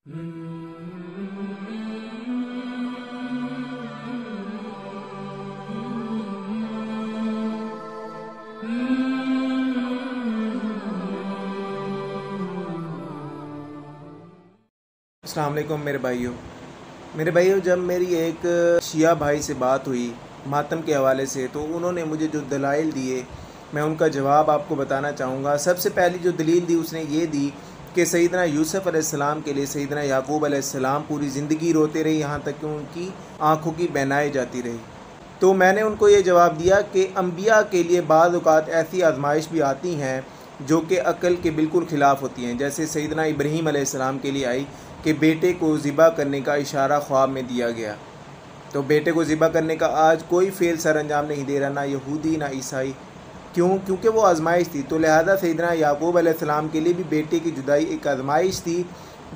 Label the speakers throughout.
Speaker 1: السلام علیکم میرے بھائیوں، جب میری ایک شیعہ بھائی سے بات ہوئی ماتم کے حوالے سے، تو انہوں نے مجھے جو دلائل دیے میں ان کا جواب آپ کو بتانا چاہوں گا۔ سب سے پہلی جو دلیل دی اس نے یہ دی کہ سیدنا یوسف علیہ السلام کے لیے سیدنا یعقوب علیہ السلام پوری زندگی روتے رہے، یہاں تک کہ ان کی آنکھوں کی بینائی جاتی رہی۔ تو میں نے ان کو یہ جواب دیا کہ انبیاء کے لیے بعض اوقات ایسی آزمائش بھی آتی ہیں جو کہ عقل کے بالکل خلاف ہوتی ہیں، جیسے سیدنا ابراہیم علیہ السلام کے لیے آئی کہ بیٹے کو ذبح کرنے کا اشارہ خواب میں دیا گیا۔ تو بیٹے کو ذبح کرنے کا آج کوئی فعل سر انجام نہیں دے رہا، نہ یہودی نہ عیسائی۔ کیونکہ وہ آزمائش تھی، تو لہذا سیدنا یعقوب علیہ السلام کے لیے بھی بیٹے کی جدائی ایک آزمائش تھی۔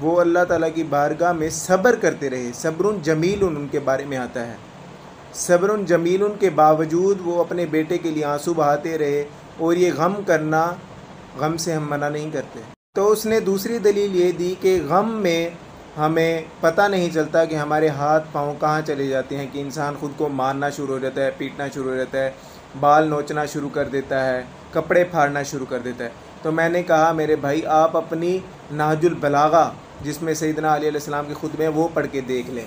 Speaker 1: وہ اللہ تعالیٰ کی بارگاہ میں صبر کرتے رہے۔ صبر جمیل ان کے بارے میں آتا ہے، صبر جمیل کے باوجود وہ اپنے بیٹے کے لیے آنسو بہاتے رہے، اور یہ غم سے ہم منع نہیں کرتے۔ تو اس نے دوسری دلیل یہ دی کہ غم میں ہمیں پتہ نہیں چلتا کہ ہمارے ہاتھ پاؤں کہاں چلے جاتے ہیں، کہ انسان خود کو مارنا شروع ہو جاتا ہے، پیٹنا شروع ہو جاتا ہے، بال نوچنا شروع کر دیتا ہے، کپڑے پھاڑنا شروع کر دیتا ہے۔ تو میں نے کہا میرے بھائی، آپ اپنی نہج البلاغہ جس میں سیدنا علی علیہ السلام کے خطبے ہیں وہ پڑھ کے دیکھ لیں۔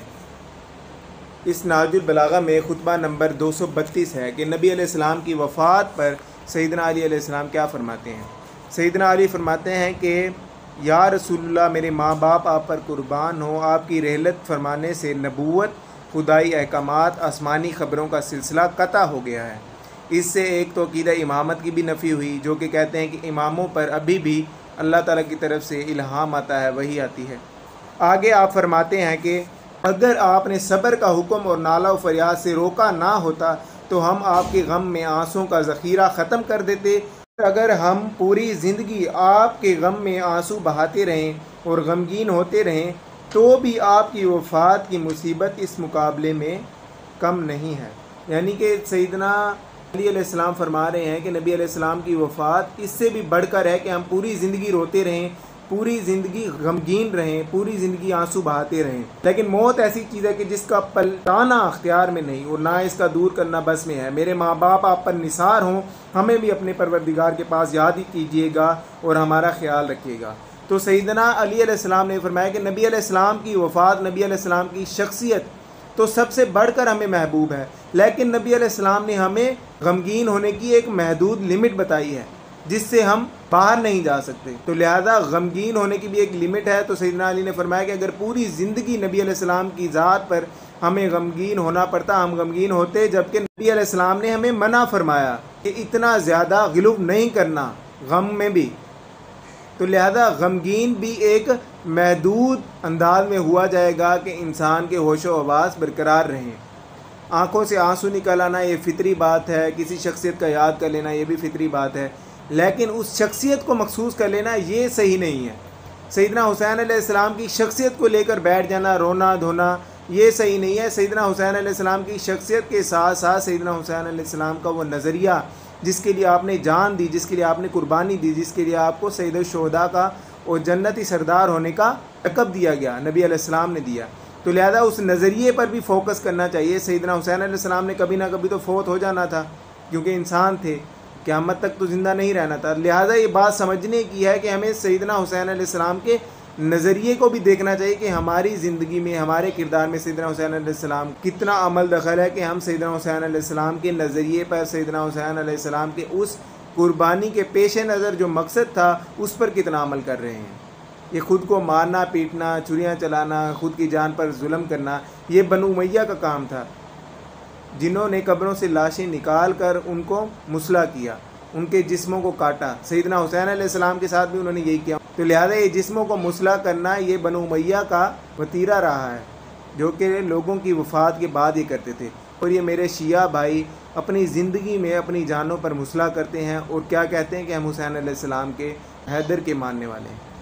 Speaker 1: اس نہج البلاغہ میں خطبہ نمبر 232 ہے کہ نبی علیہ السلام کی وفات پر سیدنا علی علیہ السلام کیا فرماتے ہیں۔ سیدنا علی فرماتے ہیں کہ یا رسول اللہ، میرے ماں باپ آپ پر قربان ہوں، آپ کی رحلت فرمانے سے نبوت، خدائی احکامات، آسمانی خبروں کا سلسلہ قطع ہو گیا ہے۔ اس سے ایک تو عقیدہ امامت کی بھی نفی ہوئی، جو کہ کہتے ہیں کہ اماموں پر ابھی بھی اللہ تعالیٰ کی طرف سے الہام آتا ہے، وحی آتی ہے۔ آگے آپ فرماتے ہیں کہ اگر آپ نے صبر کا حکم اور نالہ و فریاد سے روکا نہ ہوتا تو ہم آپ کے غم میں آنسوں کا ذخیرہ ختم کر دیتے۔ اگر ہم پوری زندگی آپ کے غم میں آنسو بہاتے رہیں اور غمگین ہوتے رہیں تو بھی آپ کی وفات کی مصیبت اس مقابلے میں کم نہیں ہے۔ یعنی کہ سیدنا علی علیہ السلام فرما رہے ہیں کہ نبی علیہ السلام کی وفات اس سے بھی بڑھ کر ہے کہ ہم پوری زندگی روتے رہیں، پوری زندگی غمگین رہیں، پوری زندگی آنسو بہاتے رہیں، لیکن موت ایسی چیز ہے کہ جس کا پلٹانا اختیار میں نہیں اور نہ اس کا دور کرنا بس میں ہے۔ میرے ماں باپ آپ پر نثار ہوں، ہمیں بھی اپنے پروردگار کے پاس یاد ہی کیجیے گا اور ہمارا خیال رکھیے گا۔ تو سیدنا علی علیہ السلام نے فرمایا کہ نبی علیہ السلام کی وفات، نبی علیہ السلام کی شخصیت تو سب سے بڑھ کر ہمیں محبوب ہے، لیکن نبی علیہ السلام نے ہمیں غمگین ہونے کی ایک محدود لمٹ بتائی ہے جس سے ہم باہر نہیں جا سکتے۔ تو لہذا غمگین ہونے کی بھی ایک لمٹ ہے۔ تو سیدنا علی نے فرمایا کہ اگر پوری زندگی نبی علیہ السلام کی ذات پر ہمیں غمگین ہونا پڑتا ہم غمگین ہوتے، جبکہ نبی علیہ السلام نے ہمیں منع فرمایا کہ اتنا زیادہ غلو نہیں کرنا غم میں بھی۔ تو لہذا غمگین بھی ایک محدود انداز میں ہوا جائے گا کہ انسان کے ہوش و حواس برقرار رہیں۔ آنکھوں سے آنسو نکل آنا یہ فطری بات ہے، کسی شخصیت کا یاد کر لینا یہ بھی فطری بات ہے، لیکن اس شخصیت کو مخصوص کر لینا یہ صحیح نہیں ہے۔ سیدنا حسین علیہ السلام کی شخصیت کو لے کر بیٹھ جانا، رونا دھونا یہ صحیح نہیں ہے۔ سیدنا حسین علیہ السلام کی شخصیت کے ساتھ ساتھ سیدنا حسین علیہ السلام کا وہ نظریہ جس کے لیے آپ نے جان دی، جس کے لیے آپ نے قربانی دی، جس کے لیے آپ کو سید الشہداء کا اور جنتی سردار ہونے کا لقب دیا گیا، نبی علیہ السلام نے دیا۔ تو لہذا اس نظریے پر بھی فوکس کرنا چاہیے۔ سیدنا حسین علیہ السلام نے کبھی نہ کبھی تو فوت ہو جانا تھا، کیونکہ انسان تھے، قیامت تک تو زندہ نہیں رہنا تھا۔ لہذا یہ بات سمجھنے کی ہے کہ ہمیں سیدنا حسین علیہ السلام کے نظریے کو بھی دیکھنا چاہیے کہ ہماری زندگی میں، ہمارے کردار میں سیدنا حسین علیہ السلام کتنا عمل دخل ہے، کہ ہم سیدنا حسین علیہ السلام کے نظریے پر، سیدنا حسین علیہ السلام کے اس قربانی کے پیش نظر جو مقصد تھا اس پر کتنا عمل کر رہے ہیں۔ یہ خود کو مارنا، پیٹنا، چھریاں چلانا، خود کی جان پر ظلم کرنا یہ بنو امیہ کا کام تھا، جنہوں نے قبروں سے لاشیں نکال کر ان کو مسلح کیا، ان کے جسموں کو کاٹا۔ سیدنا حسین علیہ السلام کے ساتھ بھی انہوں نے یہی کیا۔ تو لہذا یہ جسموں کو مسلح کرنا یہ بنو امیہ کا وتیرہ رہا ہے، جو کہ لوگوں کی وفات کے بعد یہ کرتے تھے۔ اور یہ میرے شیعہ بھائی اپنی زندگی میں اپنی جانوں پر مسلح کرتے ہیں اور کیا کہتے ہیں کہ ہم حسین علیہ السلام کے حیدر کے ماننے والے ہیں۔